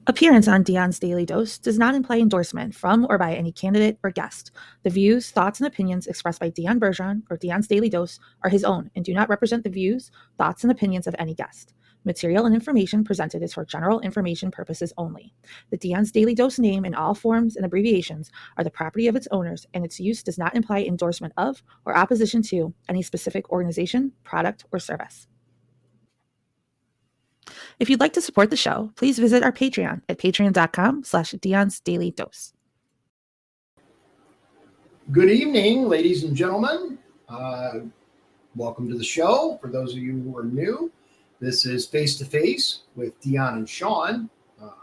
Appearance on Dion's Daily Dose does not imply endorsement from or by any candidate or guest. The views, thoughts, and opinions expressed by Dion Bergeron or Dion's Daily Dose are his own and do not represent the views, thoughts, and opinions of any guest. Material and information presented is for general information purposes only. The Dion's Daily Dose name in all forms and abbreviations are the property of its owners, and its use does not imply endorsement of or opposition to any specific organization, product, or service. If you'd like to support the show, please visit our Patreon at patreon.com/Dion's Daily Dose. Good evening, ladies and gentlemen. Welcome to the show. For those of you who are new, this is Face to Face with Dion and Shawn.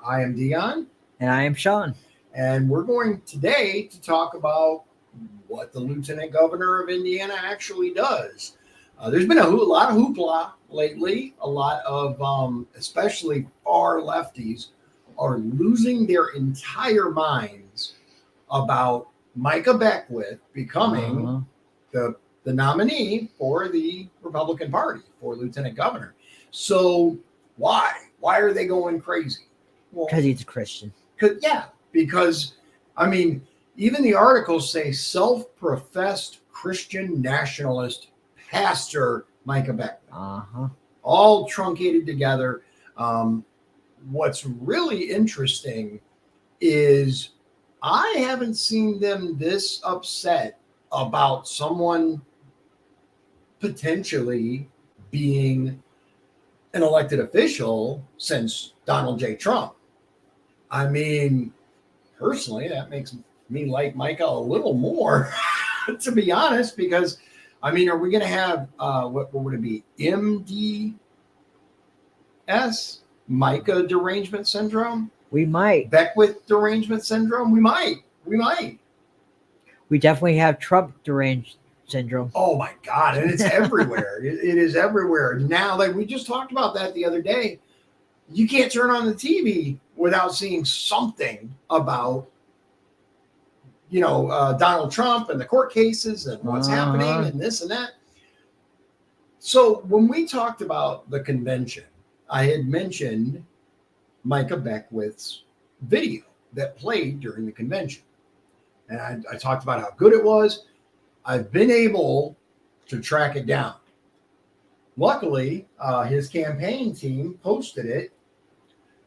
I am Dion. And I am Shawn. And we're going today to talk about what the Lieutenant Governor of Indiana actually does. There's been a lot of hoopla lately. A lot of, especially far lefties, are losing their entire minds about Micah Beckwith becoming the nominee for the Republican Party for Lieutenant Governor. So why? Why are they going crazy? Well, because he's a Christian. Because, I mean, even the articles say self-professed Christian nationalist Pastor Micah Beckwith. All truncated together. What's really interesting is I haven't seen them this upset about someone potentially being an elected official since Donald J. Trump. I mean, personally, that makes me like Micah a little more, to be honest, because I mean, are we going to have, what would it be, MDS, Micah derangement syndrome? We might. Beckwith derangement syndrome? We might. We definitely have Trump deranged syndrome. Oh, my God. And it's everywhere. It is everywhere. Now, like we just talked about that the other day, you can't turn on the TV without seeing something about Donald Trump and the court cases and what's happening and this and that. So when we talked about the convention, I had mentioned Micah Beckwith's video that played during the convention. And I talked about how good it was. I've been able to track it down. Luckily, his campaign team posted it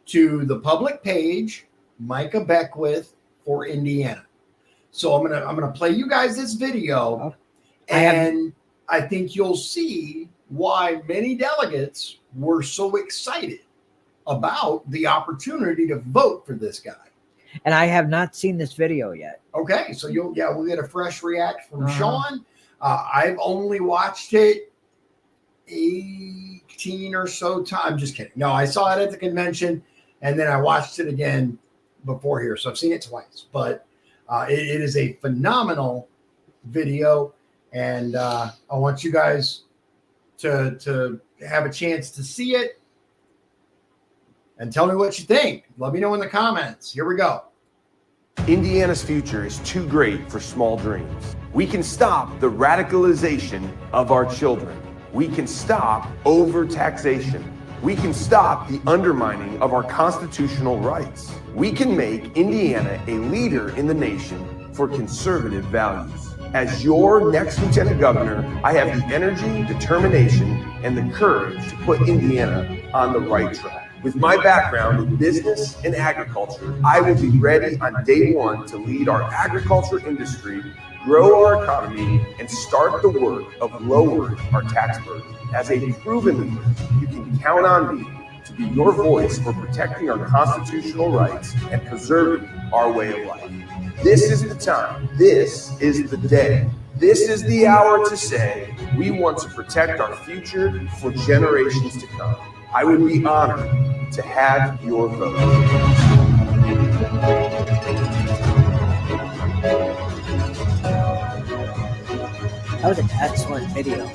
to the public page, Micah Beckwith for Indiana. So I'm gonna play you guys this video, and I think you'll see why many delegates were so excited about the opportunity to vote for this guy. And I have not seen this video yet. Okay, so we'll get a fresh react from Shawn. I've only watched it 18 or so times. I'm just kidding. No, I saw it at the convention, and then I watched it again before here. So I've seen it twice, but it is a phenomenal video, and I want you guys to have a chance to see it and tell me what you think. Let me know in the comments. Here we go. Indiana's future is too great for small dreams. We can stop the radicalization of our children. We can stop overtaxation. We can stop the undermining of our constitutional rights. We can make Indiana a leader in the nation for conservative values. As your next Lieutenant Governor, I have the energy, determination, and the courage to put Indiana on the right track. With my background in business and agriculture, I will be ready on day one to lead our agriculture industry, grow our economy, and start the work of lowering our tax burden. As a proven leader, you can count on me to be your voice for protecting our constitutional rights and preserving our way of life. This is the time. This is the day. This is the hour to say we want to protect our future for generations to come. I would be honored to have your vote. That was an excellent video.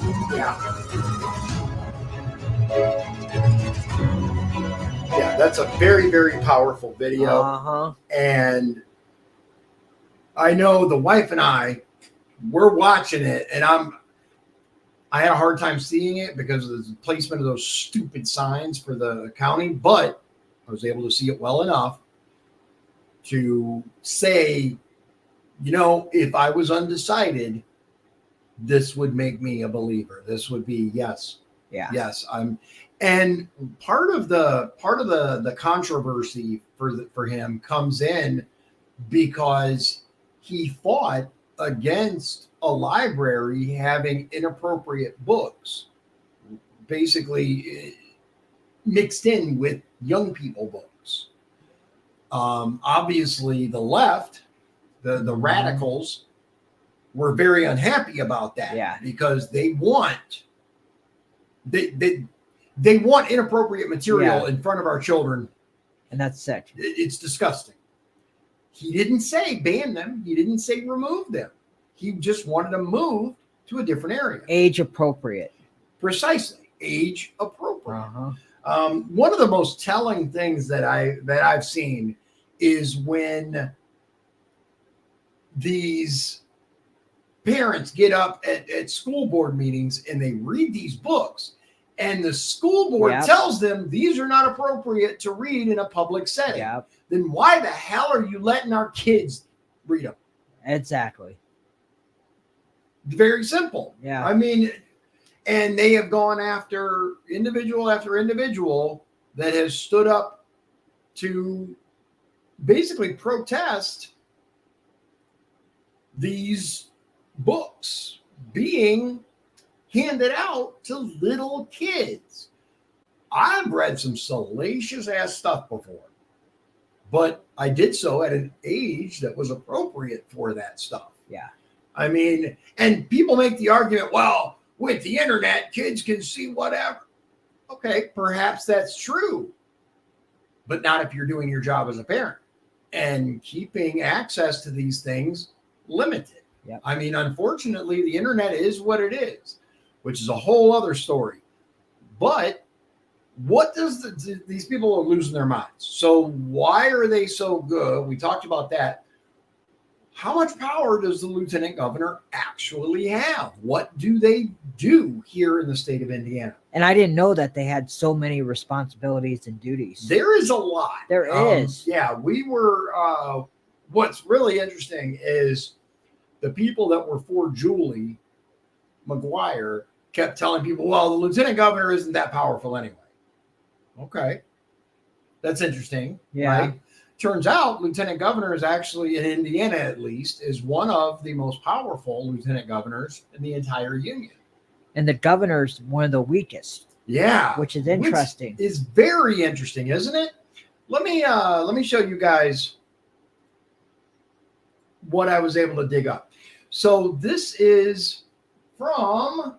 Yeah, that's a very, very powerful video. And I know the wife and I, we're watching it, and I had a hard time seeing it because of the placement of those stupid signs for the county, but was able to see it well enough to say, if I was undecided, this would make me a believer. This would be yes. Yeah. Yes, and part of the controversy for him comes in because he fought against a library having inappropriate books, basically mixed in with young people books. Obviously, the left, the radicals, were very unhappy about that because they want inappropriate material in front of our children, and that's sick. It's disgusting. He didn't say ban them. He didn't say remove them. He just wanted to move to a different area. Age appropriate. Precisely, age appropriate. One of the most telling things that I've seen is when these parents get up at school board meetings and they read these books, and the school board tells them these are not appropriate to read in a public setting. Then why the hell are you letting our kids read them? Exactly. Very simple. Yeah. I mean, and they have gone after individual after individual that has stood up to basically protest these books being handed out to little kids. I've read some salacious ass stuff before, but I did so at an age that was appropriate for that stuff. Yeah. I mean, and people make the argument, well, with the internet, kids can see whatever. Okay, perhaps that's true, but not if you're doing your job as a parent and keeping access to these things limited. Yep. I mean, unfortunately, the internet is what it is, which is a whole other story. But what does these people are losing their minds? So why are they so good? We talked about that. How much power does the lieutenant governor actually have? What do they do here in the state of Indiana? And I didn't know that they had so many responsibilities and duties. There is a lot. There is. Yeah, we were. What's really interesting is the people that were for Julie McGuire kept telling people, well, the lieutenant governor isn't that powerful anyway. Okay. That's interesting. Yeah. Right? Turns out lieutenant governor is actually, in Indiana at least, is one of the most powerful lieutenant governors in the entire union. And the governor's one of the weakest. Yeah. Which is interesting. Is very interesting, isn't it? Let me show you guys what I was able to dig up. So this is from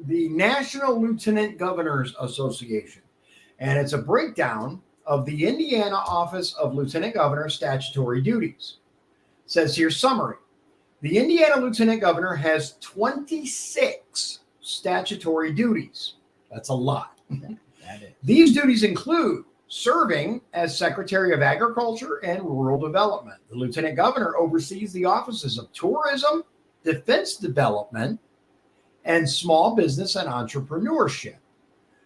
the National Lieutenant Governors Association, and it's a breakdown of the Indiana Office of Lieutenant Governor statutory duties. It says here, summary. The Indiana Lieutenant Governor has 26 statutory duties. That's a lot. That is. These duties include serving as Secretary of Agriculture and Rural Development. The Lieutenant Governor oversees the offices of Tourism, Defense Development, and Small Business and Entrepreneurship.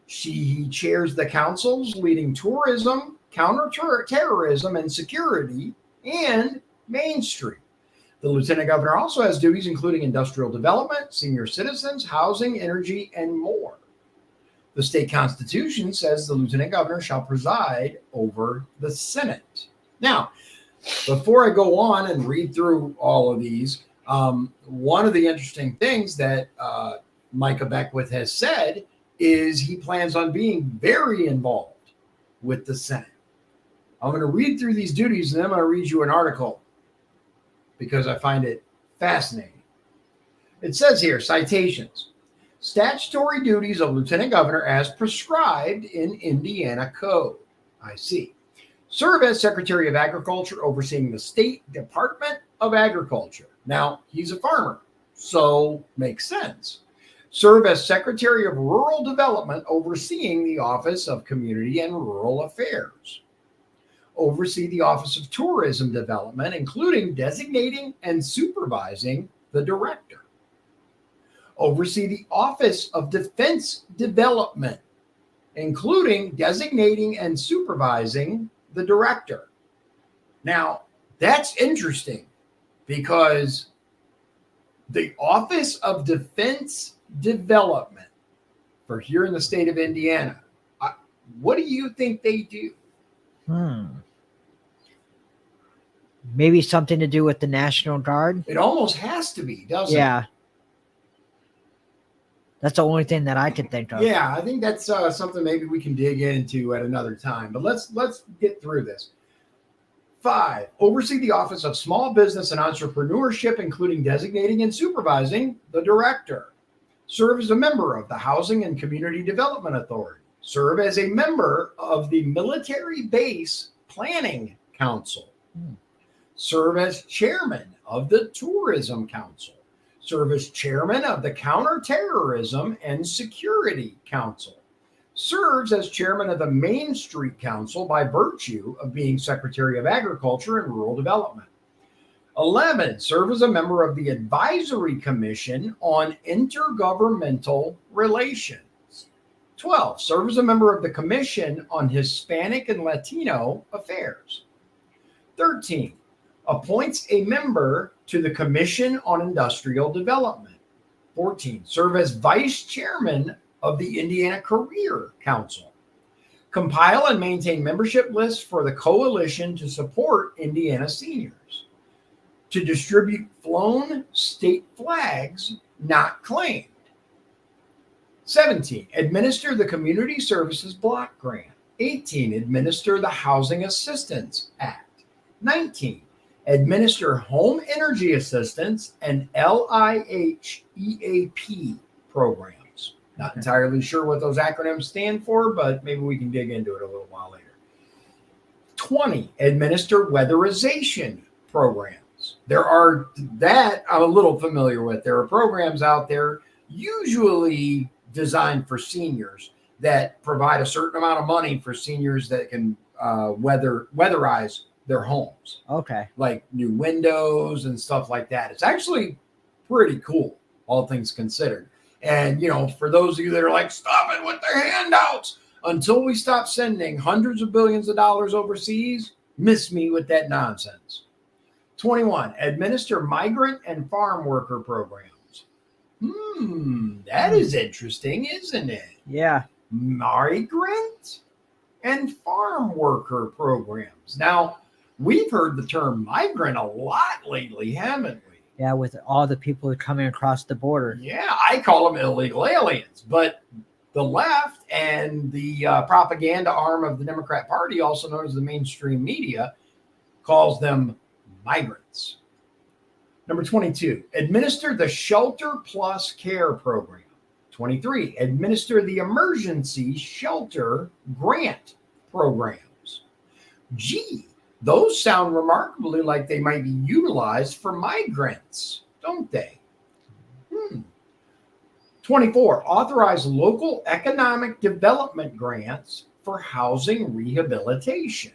She chairs the councils leading tourism, counterterrorism and security, and Main Street. The Lieutenant Governor also has duties including industrial development, senior citizens, housing, energy, and more. The state constitution says the Lieutenant Governor shall preside over the Senate. Now, before I go on and read through all of these, one of the interesting things that Micah Beckwith has said is he plans on being very involved with the Senate. I'm going to read through these duties, and then I'm going to read you an article because I find it fascinating. It says here, citations. Statutory duties of Lieutenant Governor as prescribed in Indiana Code. I see. Serve as Secretary of Agriculture, overseeing the State Department of Agriculture. Now, he's a farmer, so makes sense. Serve as Secretary of Rural Development, overseeing the Office of Community and Rural Affairs. Oversee the Office of Tourism Development, including designating and supervising the director. Oversee the Office of Defense Development. including designating and supervising the director. Now, that's interesting because the Office of Defense Development for here in the state of Indiana, what do you think they do? Maybe something to do with the National Guard? It almost has to be, doesn't it? Yeah. That's the only thing that I can think of. Yeah, I think that's something maybe we can dig into at another time. But let's get through this. 5, oversee the Office of Small Business and Entrepreneurship, including designating and supervising the director. Serve as a member of the Housing and Community Development Authority. Serve as a member of the Military Base Planning Council. Serve as chairman of the Tourism Council. Serve as chairman of the Counterterrorism and Security Council. Serves as chairman of the Main Street Council by virtue of being Secretary of Agriculture and Rural Development. 11, serve as a member of the Advisory Commission on Intergovernmental Relations. 12, serve as a member of the Commission on Hispanic and Latino Affairs. 13, appoints a member to the Commission on Industrial Development. 14, serve as vice chairman of the Indiana Career Council. Compile and maintain membership lists for the coalition to support Indiana seniors. To distribute flown state flags not claimed. 17, administer the Community Services Block Grant. 18, administer the Housing Assistance Act. 19, administer Home Energy Assistance and LIH EAP programs. Not entirely sure what those acronyms stand for, but maybe we can dig into it a little while later. 20, administer weatherization programs. There are, that I'm a little familiar with. There are programs out there usually designed for seniors that provide a certain amount of money for seniors that can weatherize their homes. Okay. Like new windows and stuff like that. It's actually pretty cool, all things considered. And, you know, for those of you that are like, stop it with their handouts, until we stop sending hundreds of billions of dollars overseas, miss me with that nonsense. 21, administer migrant and farm worker programs. That is interesting, isn't it? Yeah. Migrant and farm worker programs. Now, we've heard the term migrant a lot lately, haven't we? Yeah, with all the people coming across the border. Yeah, I call them illegal aliens, but the left and the propaganda arm of the Democrat Party, also known as the mainstream media, calls them migrants. Number 22, administer the Shelter Plus Care Program. 23, administer the Emergency Shelter Grant Programs. Gee, those sound remarkably like they might be utilized for migrants, don't they? 24, authorize local economic development grants for housing rehabilitation.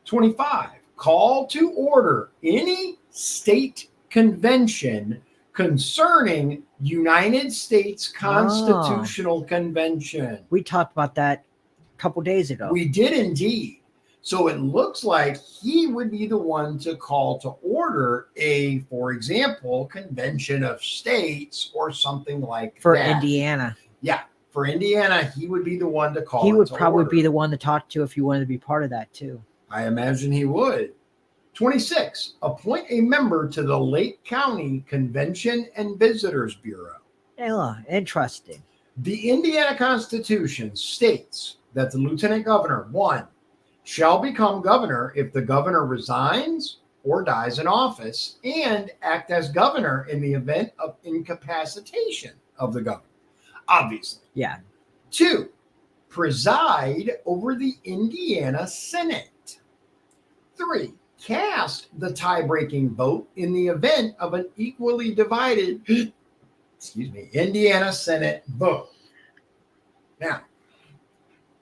25, call to order any state convention concerning United States Constitutional Convention. We talked about that a couple days ago. We did indeed. So it looks like he would be the one to call to order a, for example, convention of states or something like for that. Indiana. Yeah, for Indiana, he would be the one to call. He would to probably order. be the one to talk to if you wanted to be part of that too. I imagine he would. 26, appoint a member to the Lake County Convention and Visitors Bureau. Yeah, interesting. The Indiana Constitution states that the lieutenant governor, 1, shall become governor if the governor resigns or dies in office and act as governor in the event of incapacitation of the governor. Obviously. Yeah. 2, preside over the Indiana Senate. 3, cast the tie-breaking vote in the event of an equally divided, Indiana Senate vote. Now,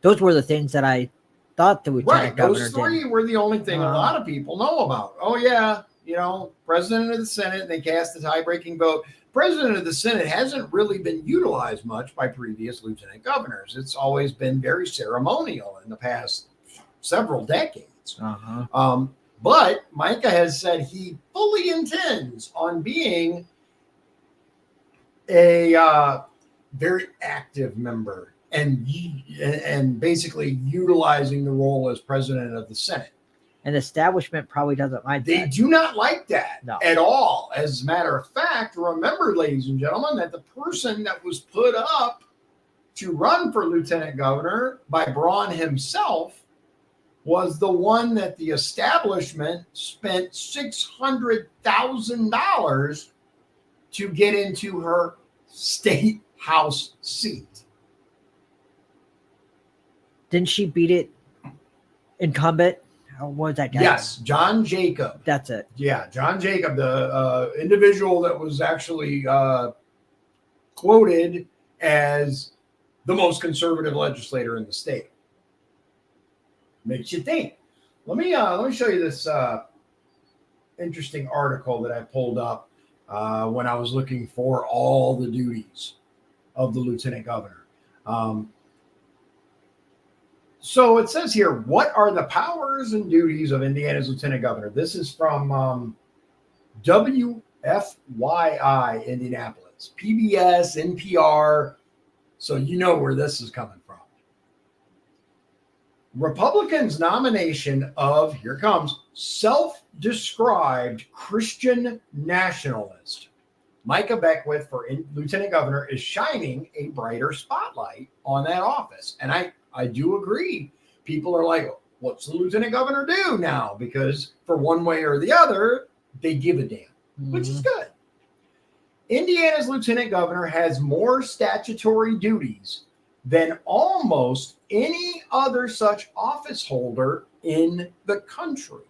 those were the things that I thought the lieutenant governor those 3 did. were the only thing a lot of people know about. Oh, yeah, president of the Senate, they cast the tie-breaking vote. president of the Senate hasn't really been utilized much by previous lieutenant governors. It's always been very ceremonial in the past several decades. But Micah has said he fully intends on being a very active member and basically utilizing the role as president of the Senate. And the establishment probably doesn't like They that. do not like that No. at all. As a matter of fact, remember, ladies and gentlemen, that the person that was put up to run for lieutenant governor by Braun himself was the one that the establishment spent $600,000 to get into her state house seat. Didn't she beat it incumbent? What was that guy? Yes, John Jacob. That's it. Yeah, John Jacob, the individual that was actually quoted as the most conservative legislator in the state. Makes you think. Let me show you this interesting article that I pulled up when I was looking for all the duties of the lieutenant governor. So it says here, what are the powers and duties of Indiana's lieutenant governor? This is from WFYI Indianapolis, PBS, NPR. So you know where this is coming from. Republicans' nomination of, here comes, self-described Christian nationalist Micah Beckwith for lieutenant governor is shining a brighter spotlight on that office. And I do agree. People are like, what's the lieutenant governor do now? Because for one way or the other, they give a damn, which is good. Indiana's lieutenant governor has more statutory duties than almost any other such office holder in the country.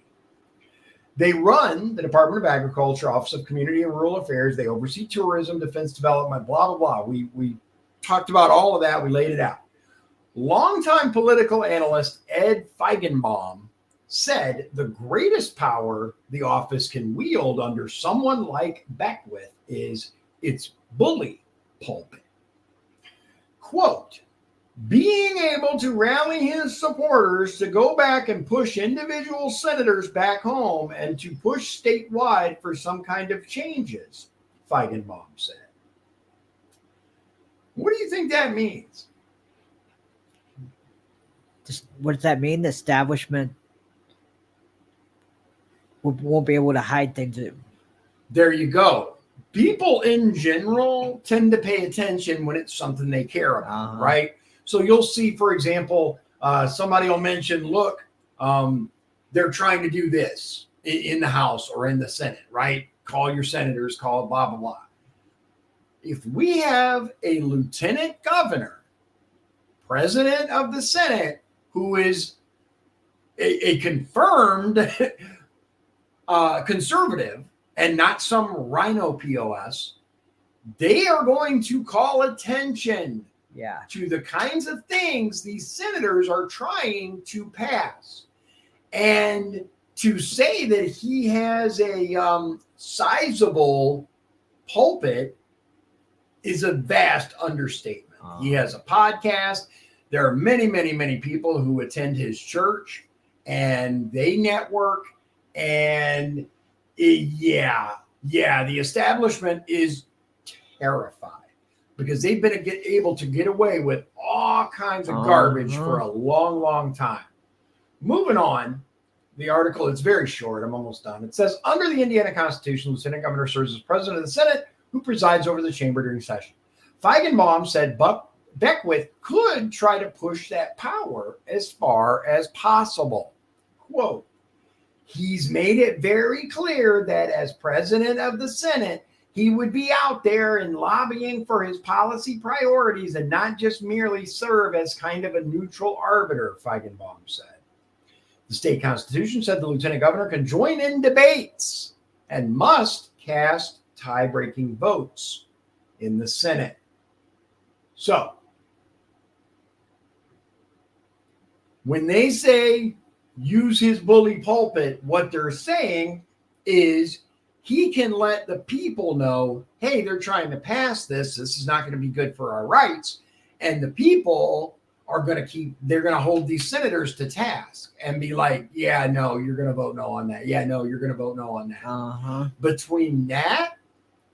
They run the Department of Agriculture, Office of Community and Rural Affairs. They oversee tourism, defense development, blah, blah, blah. We talked about all of that. We laid it out. Longtime political analyst Ed Feigenbaum said the greatest power the office can wield under someone like Beckwith is its bully pulpit. Quote, being able to rally his supporters to go back and push individual senators back home and to push statewide for some kind of changes, Feigenbaum said. What do you think that means? What does that mean? The establishment won't be able to hide things. There you go. People in general tend to pay attention when it's something they care about, right? So you'll see, for example, somebody will mention, look, they're trying to do this in the House or in the Senate, right? Call your senators, call blah, blah, blah. If we have a lieutenant governor, president of the Senate, who is a confirmed conservative and not some rhino POS, they are going to call attention to the kinds of things these senators are trying to pass. And to say that he has a sizable pulpit is a vast understatement. He has a podcast. There are many, many, many people who attend his church and they network. And the establishment is terrified because they've been able to get away with all kinds of garbage for a long, long time. Moving on, the article, it's very short. I'm almost done. It says, under the Indiana Constitution, Lieutenant Governor serves as president of the Senate who presides over the chamber during session. Feigenbaum said Beckwith could try to push that power as far as possible. Quote, he's made it very clear that as president of the Senate, he would be out there and lobbying for his policy priorities and not just merely serve as kind of a neutral arbiter, Feigenbaum said. The state constitution said the lieutenant governor can join in debates and must cast tie-breaking votes in the Senate. So, when they say use his bully pulpit, what they're saying is he can let the people know, hey, they're trying to pass this. This is not going to be good for our rights. And the people are going to they're going to hold these senators to task and be like, yeah, no, you're going to vote no on that. Yeah, no, you're going to vote no on that. Between that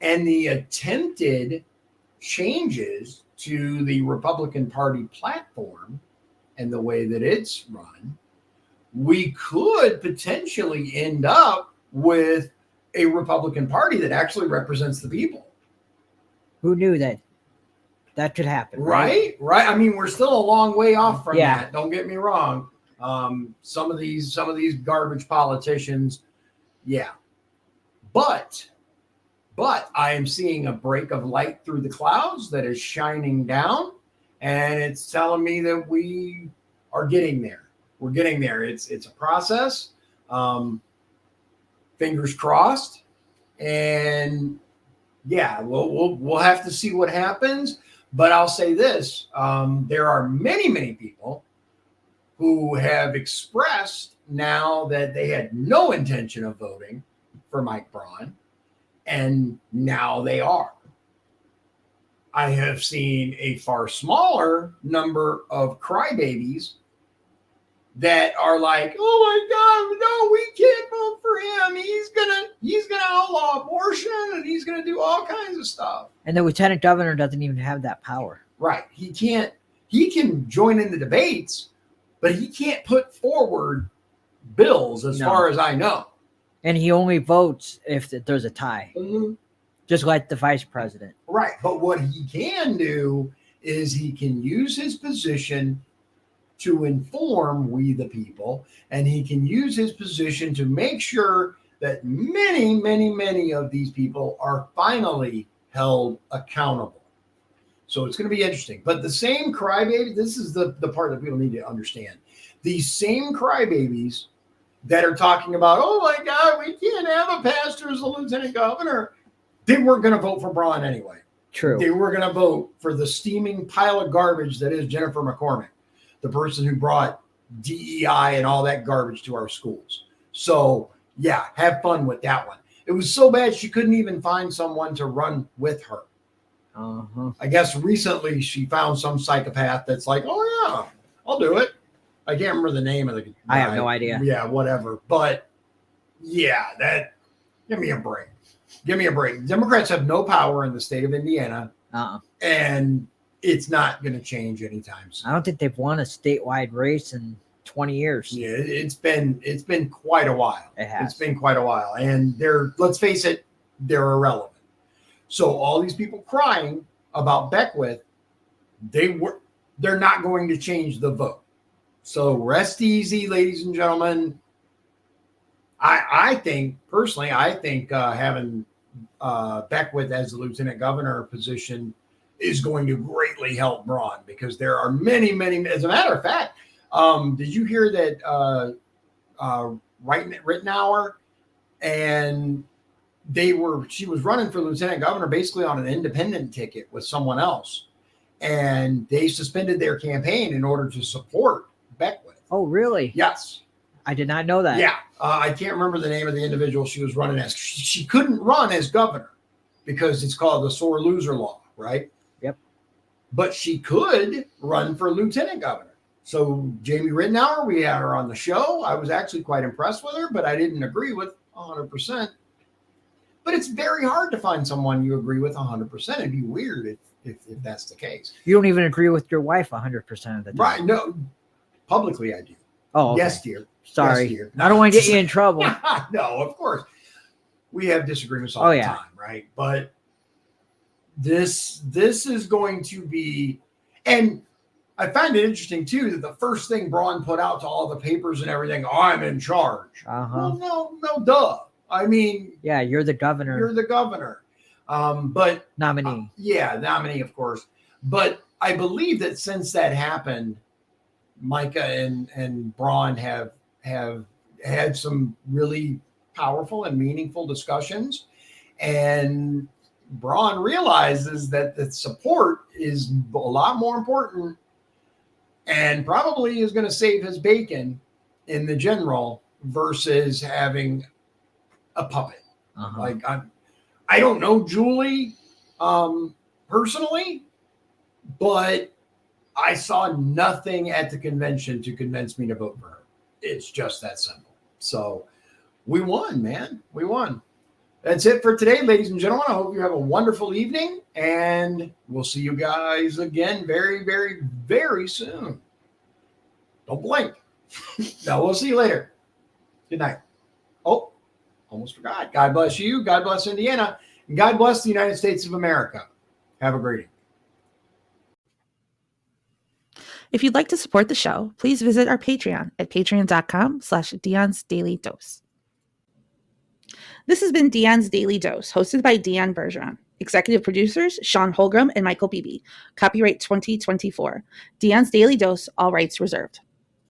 and the attempted changes to the Republican Party platform and the way that it's run, we could potentially end up with a Republican Party that actually represents the people. Who knew that could happen? Right. I mean, we're still a long way off from that. Don't get me wrong. Some of these garbage politicians, but I am seeing a break of light through the clouds that is shining down, and it's telling me that we are getting there. We're getting there. It's a process. Fingers crossed, and we'll have to see what happens. But I'll say this: there are many people who have expressed now that they had no intention of voting for Mike Braun, and now they are. I have seen a far smaller number of crybabies that are like, oh my God, no, we can't vote for him. He's gonna outlaw abortion, and he's gonna do all kinds of stuff. And the lieutenant governor doesn't even have that power. Right. He can join in the debates, but he can't put forward bills as far as I know. And he only votes if there's a tie. Mm-hmm. Just like the vice president. Right. But what he can do is he can use his position to inform we the people, and he can use his position to make sure that many of these people are finally held accountable. So it's going to be interesting. But the same crybaby, this is the part that people need to understand. These same crybabies that are talking about, oh my God, we can't have a pastor as a lieutenant governor, they weren't going to vote for Braun anyway. True. They were going to vote for the steaming pile of garbage that is Jennifer McCormick, the person who brought DEI and all that garbage to our schools. So, have fun with that one. It was so bad she couldn't even find someone to run with her. I guess recently she found some psychopath that's like, oh, yeah, I'll do it. I can't remember the name of the guy. I have no idea. Yeah, whatever. But, give me a break. Give me a break. Democrats have no power in the state of Indiana. And it's not going to change anytime soon. I don't think they've won a statewide race in 20 years. Yeah, it's been quite a while. It has. It's been quite a while. And let's face it, they're irrelevant. So all these people crying about Beckwith, they're not going to change the vote. So rest easy, ladies and gentlemen. I think having Beckwith as the lieutenant governor position is going to greatly help Braun, because there are many. As a matter of fact, did you hear that Rittenauer and she was running for lieutenant governor basically on an independent ticket with someone else, and they suspended their campaign in order to support Beckwith. Oh, really? Yes. I did not know that. Yeah. I can't remember the name of the individual she was running as. She couldn't run as governor because it's called the sore loser law, right? Yep. But she could run for lieutenant governor. So Jamie Rittenauer, we had her on the show. I was actually quite impressed with her, but I didn't agree with 100%. But it's very hard to find someone you agree with 100%. It'd be weird if that's the case. You don't even agree with your wife 100% of the time. Right. No, publicly I do. Oh, okay. Yes, dear. Sorry. Yes, dear. I don't want to get you in trouble. No, of course. We have disagreements all the time, right? But this is going to be, and I find it interesting too that the first thing Braun put out to all the papers and everything, I'm in charge. Well, no, duh. I mean, you're the governor. You're the governor. But nominee. Nominee, of course. But I believe that since that happened, Micah and Braun have had some really powerful and meaningful discussions, and Braun realizes that the support is a lot more important and probably is going to save his bacon in the general versus having a puppet. Like I don't know Julie personally, but I saw nothing at the convention to convince me to vote for her. It's just that simple. So we won, man. We won. That's it for today, ladies and gentlemen. I hope you have a wonderful evening, and we'll see you guys again very, very, very soon. Don't blink. No, we'll see you later. Good night. Oh, almost forgot. God bless you. God bless Indiana. And God bless the United States of America. Have a great evening. If you'd like to support the show, please visit our Patreon at patreon.com/Dion's Daily Dose. This has been Dion's Daily Dose, hosted by Dion Bergeron. Executive producers, Shawn Holgram and Michael Beebe. Copyright 2024. Dion's Daily Dose, all rights reserved.